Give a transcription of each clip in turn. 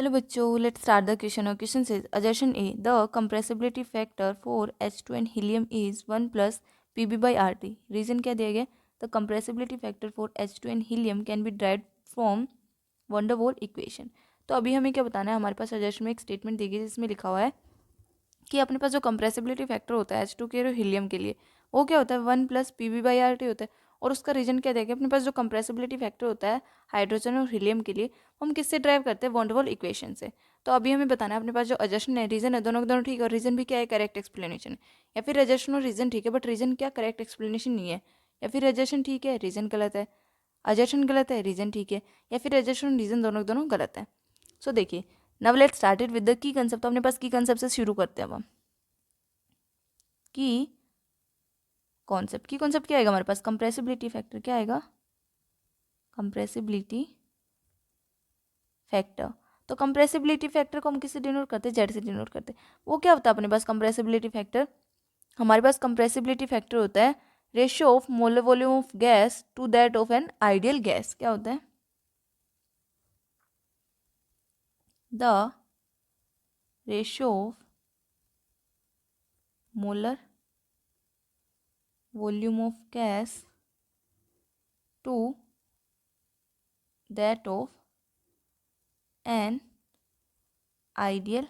Hello बच्चों, let's start the question. और question says assertion A, the compressibility factor for H2 and helium is 1 plus Pb by RT. Reason क्या दिया गया? The compressibility factor for H2 and helium can be derived from van der Waals equation. तो अभी हमें क्या बताना है? हमारे पास सजेशन में एक स्टेटमेंट दी गई जिसमें लिखा हुआ है कि अपने पास जो कंप्रेसिबिलिटी फैक्टर होता है H2 के और हीलियम के लिए, वो क्या होता है? 1 प्लस Pb बाई RT होता है. और उसका रीजन क्या देगा? अपने पास जो कंप्रेसिबिलिटी फैक्टर होता है हाइड्रोजन और हीलियम के लिए, हम किससे ड्राइव करते हैं? वॉन डेर वाल इक्वेशन से. तो अभी हमें बताना है अपने पास जो एजर्शन है, रीजन है, दोनों के दोनों ठीक है. और रीजन भी क्या है? Correct explanation. या फिर एजर्शन और रीजन ठीक है बट रीजन क्या करेक्ट एक्सप्लेनेशन नहीं है. या फिर एजर्शन ठीक है, रीजन गलत है. एजर्शन गलत है, रीजन ठीक है. या फिर एजर्शन और रीजन दोनों के दोनों गलत है. सो देखिए, now let's start it with the key concept. तो अपने पास की कंसेप्ट से शुरू करते हैं अब हम. की कॉन्सेप्ट क्या आएगा हमारे पास? Compressibility factor. क्या आएगा? Compressibility factor. तो कंप्रेसिबिलिटी फैक्टर को हम किससे डिनोट करते हैं? जेड से डिनोट करते हैं. वो क्या होता है अपने पास कंप्रेसिबिलिटी फैक्टर? हमारे पास कंप्रेसिबिलिटी फैक्टर होता है ratio of molar volume of gas to that of an ideal gas. क्या होता है? The ratio of molar volume of gas to that of an ideal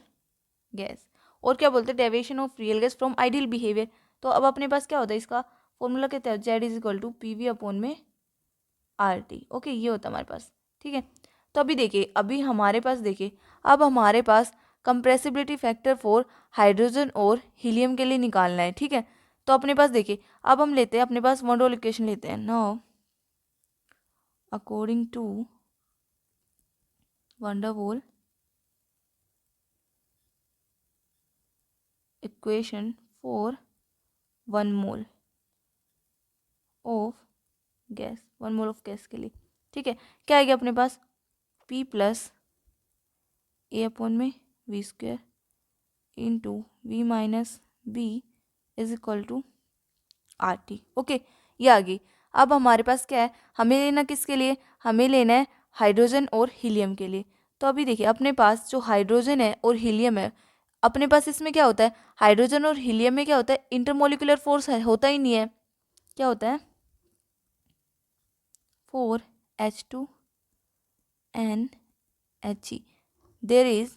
gas. और क्या बोलते हैं? Deviation of real gas from ideal behaviour. तो अब अपने पास क्या होता है? इसका फॉर्मूला कहते हैं Z is equal to P upon में आर टी. ओके, ये होता है हमारे पास. ठीक है. तो अभी देखिए, अब हमारे पास कंप्रेसिबिलिटी फैक्टर फॉर हाइड्रोजन और हीलियम के लिए निकालना है. ठीक है. तो अपने पास देखिए, अब हम लेते हैं अपने पास वन रोल इक्वेशन लेते हैं. Now according to van der Waals equation for 1 mole of gas, 1 mole of gas के लिए. ठीक है. क्या आएगा अपने पास? P प्लस ए अपॉन में V square into V minus B is equal to R T. Okay, ये आ गई. अब हमारे पास क्या है? हमें लेना किसके लिए? हमें लेना है हाइड्रोजन और हीलियम के लिए. तो अभी देखिए, अपने पास जो हाइड्रोजन है और हीलियम है, अपने पास इसमें क्या होता है? हाइड्रोजन और हीलियम में क्या होता है? इंटरमोलिकुलर फोर्स होता ही नहीं है. क्या होता है? 4H2 and He. There is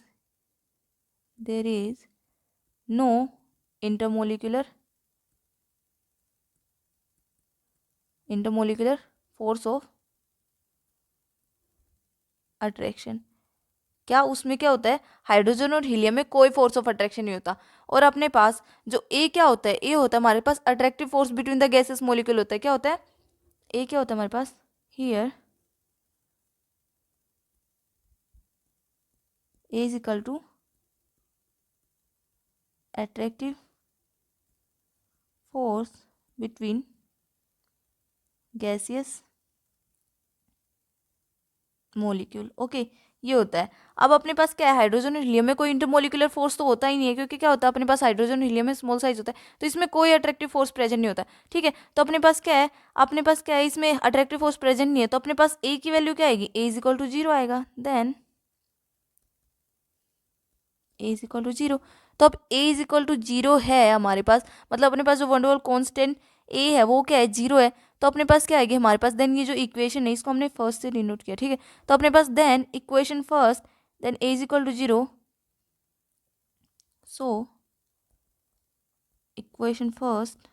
no intermolecular force of attraction. क्या उसमें क्या होता है? हाइड्रोजन और हीलियम में कोई फोर्स ऑफ अट्रैक्शन नहीं होता. और अपने पास जो ए क्या होता है? ए होता है हमारे पास attractive force between the gases molecule होता है. क्या होता है? ए क्या होता है हमारे पास? Here A is equal to attractive force between gaseous molecule. Okay, ये होता है. अब अपने पास क्या है? हाइड्रोजन और हीलियम में कोई इंटरमोलिकुलर फोर्स तो होता ही नहीं है, क्योंकि क्या होता है? अपने पास हाइड्रोजन और हीलियम में स्मॉल साइज होता है, तो इसमें कोई अट्रैक्टिव फोर्स प्रेजेंट नहीं होता. ठीक है. तो अपने पास क्या है? इसमें अट्रैक्टिव फोर्स प्रेजेंट नहीं है. तो अपने पास ए की वैल्यू क्या आएगी? ए इज इक्वल टू 0 आएगा. Then A is equal to 0. तो अब ए इज इक्वल टू 0 है हमारे पास, मतलब अपने पास जो वन डेर वाल कांस्टेंट ए है वो क्या है? 0 है. तो अपने पास क्या आएगी हमारे पास? देन ये जो इक्वेशन है इसको हमने फर्स्ट से डिनोट किया. ठीक है. तो अपने पास then equation first, then A is equal to 0. So equation first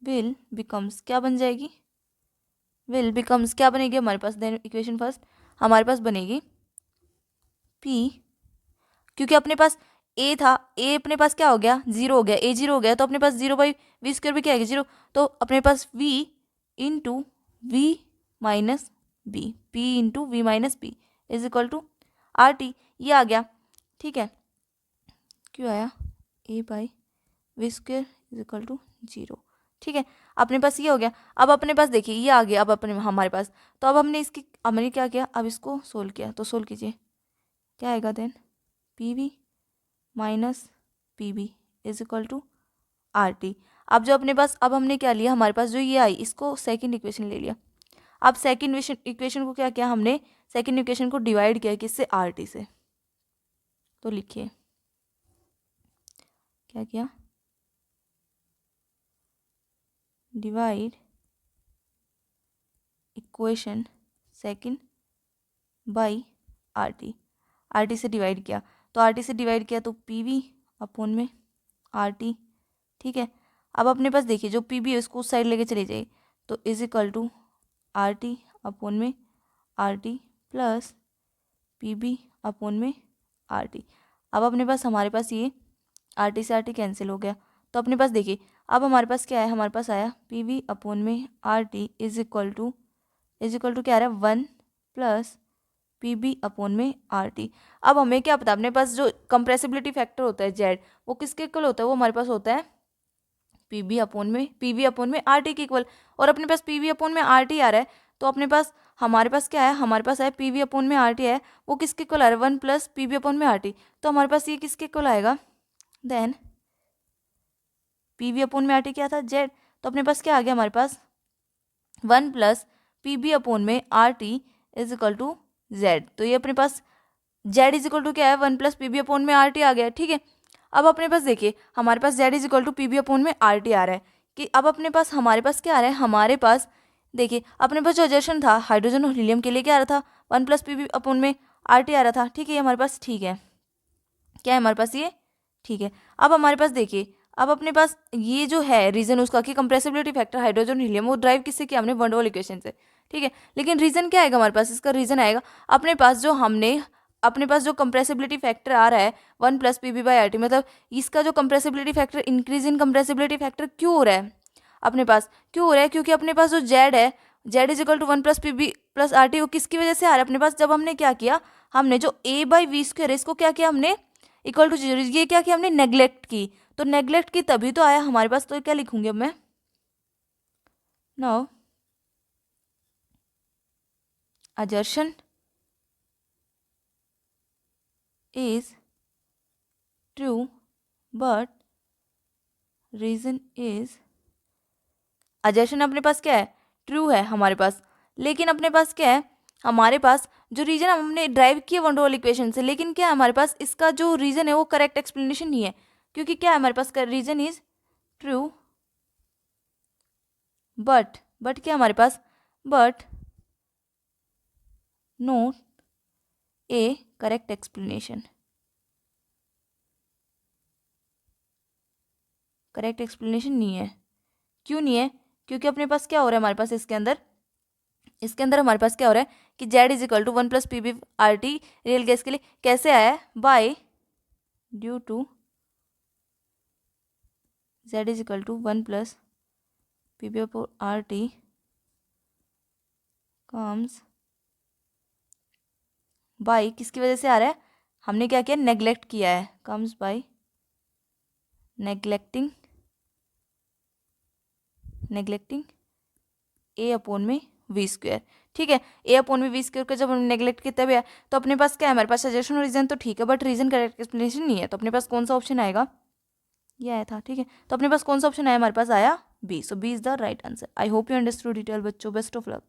will becomes, क्या बन जाएगी? विल बिकम्स क्या बनेगी हमारे पास? देन इक्वेशन फर्स्ट हमारे पास बनेगी पी, क्योंकि अपने पास ए था, ए अपने पास क्या हो गया? 0 हो गया. ए 0 हो गया तो अपने पास 0 बाई वी स्क्वायर भी क्या आएगा? 0. तो अपने पास v into V minus B, P into V minus B is equal to R T. ये आ गया. ठीक है. क्यों आया? A by V square is equal to 0. ठीक है. अपने पास ये हो गया. अब अपने पास देखिए ये आ गया अब अपने हमारे पास. तो अब हमने क्या किया? अब इसको सोल्व किया. तो सोल्व कीजिए. क्या आएगा? Then P V minus P b is equal to R T. अब जो अपने पास, अब हमने क्या लिया? हमारे पास जो ये आई इसको सेकंड इक्वेशन ले लिया. अब सेकंड इक्वेशन को क्या किया हमने, सेकंड इक्वेशन को डिवाइड किया किससे, आर टी से। तो लिखिए क्या किया, divide equation second by R T, are T से डिवाइड किया, तो आर टी से डिवाइड किया तो पी वी अपॉन में आर टी, ठीक है। अब अपने पास देखिए जो पी बी है उसको उस साइड लेके चले जाइए, तो is equal to R T upon में R T plus P B upon में आर टी। अब अपने पास हमारे पास ये आर टी से आर टी कैंसिल हो गया, तो अपने पास देखिए अब हमारे पास क्या है, हमारे पास आया पी वी अपॉन में R T is equal to क्या आ रहा है, 1 प्लस पी बी अपॉन में आर टी। अब हमें क्या पता, अपने पास जो कंप्रेसिबिलिटी फैक्टर होता है जेड, वो किसके इक्वल होता है, वो हमारे पास होता है पी वी अपॉन में आर टी के इक्वल। और अपने पास पी वी अपॉन में आर टी आ रहा है, तो अपने पास हमारे पास क्या है, हमारे पास है पी वी अपॉन में आर टी है, वो किसके इक्वल आ रहा है, 1 प्लस पी वी अपॉन में आर टी। तो हमारे पास ये किसके इक्वल आएगा, देन पी वी अपॉन में आर टी क्या था, जेड। तो अपने पास क्या आ गया हमारे पास 1 प्लस पी बी अपॉन में R T is equal to Z. तो ये अपने पास जेड इज इक्वल टू क्या है, 1 प्लस पी बी अपॉन में आर टी आ गया, ठीक है। अब अपने पास देखिए हमारे पास Z is equal to P B upon में आर टी आ रहा है, कि अब अपने पास हमारे पास क्या आ रहा है, हमारे पास देखिए अपने पास जो एजर्शन था हाइड्रोजन और हीलियम के लिए क्या आ रहा था, 1 प्लस पी बी अपॉन में आर टी आ रहा था, ठीक है। ये हमारे पास ठीक है, क्या है हमारे पास ये ठीक है। अब हमारे पास देखिए अब अपने पास ये जो है रीजन उसका कि कंप्रेसिबिलिटी फैक्टर हाइड्रोजन हीलियम वो ड्राइव किससे किया हमने, वन डबल इक्वेशन से, ठीक है। लेकिन रीजन क्या आएगा हमारे पास, इसका रीजन आएगा अपने पास जो हमने अपने पास जो कंप्रेसिबिलिटी फैक्टर आ रहा है 1 plus P b by R T, मतलब इसका जो compressibility factor increase in compressibility factor क्यों हो रहा है अपने पास, क्यों हो रहा है, क्योंकि अपने पास जो जेड है, Z is equal to 1 plus P b plus R T, वो किसकी वजह से आ रहा है अपने पास, जब हमने क्या किया, हमने जो ए बाई वी स्क्वायर है इसको क्या किया हमने इक्वल टू 0, ये क्या किया हमने नेग्लेक्ट की, तो नेग्लेक्ट की तभी तो आया हमारे पास। तो क्या लिखूंगी अब मैं, now assertion is true but reason is, assertion अपने पास क्या है, ट्रू है हमारे पास, लेकिन अपने पास क्या है, हमारे पास जो रीजन हमने ड्राइव किया वन डबल इक्वेशन से, लेकिन क्या है हमारे पास इसका जो रीजन है वो करेक्ट एक्सप्लेनेशन नहीं है, क्योंकि क्या है हमारे पास रीजन इज ट्रू बट क्या हमारे पास, but not a correct explanation, correct explanation नहीं है। क्यों नहीं है, क्योंकि अपने पास क्या हो रहा है हमारे पास इसके अंदर हमारे पास क्या हो रहा है कि Z is equal to 1 plus P b R T real gas के लिए कैसे आया है, by due to Z is equal to 1 plus P b R T comes by, किसकी वजह से आ रहा है, हमने क्या किया, नेग्लेक्ट किया है, comes by neglecting A upon में वी स्क्वायर, ठीक है। ए अपॉन में वी स्क्वायर का जब हमने नेग्लेक्ट किया तब आया, तो अपने पास क्या है हमारे पास सजेशन रीजन तो ठीक है, बट रीजन करेक्ट एक्सप्लेनेशन नहीं है, तो अपने पास कौन सा ऑप्शन आएगा, ये आया था, ठीक है। तो अपने पास कौन सा ऑप्शन आया, हमारे पास आया B, so B is the right answer. I hope you understood detail बच्चों, बेस्ट ऑफ लक।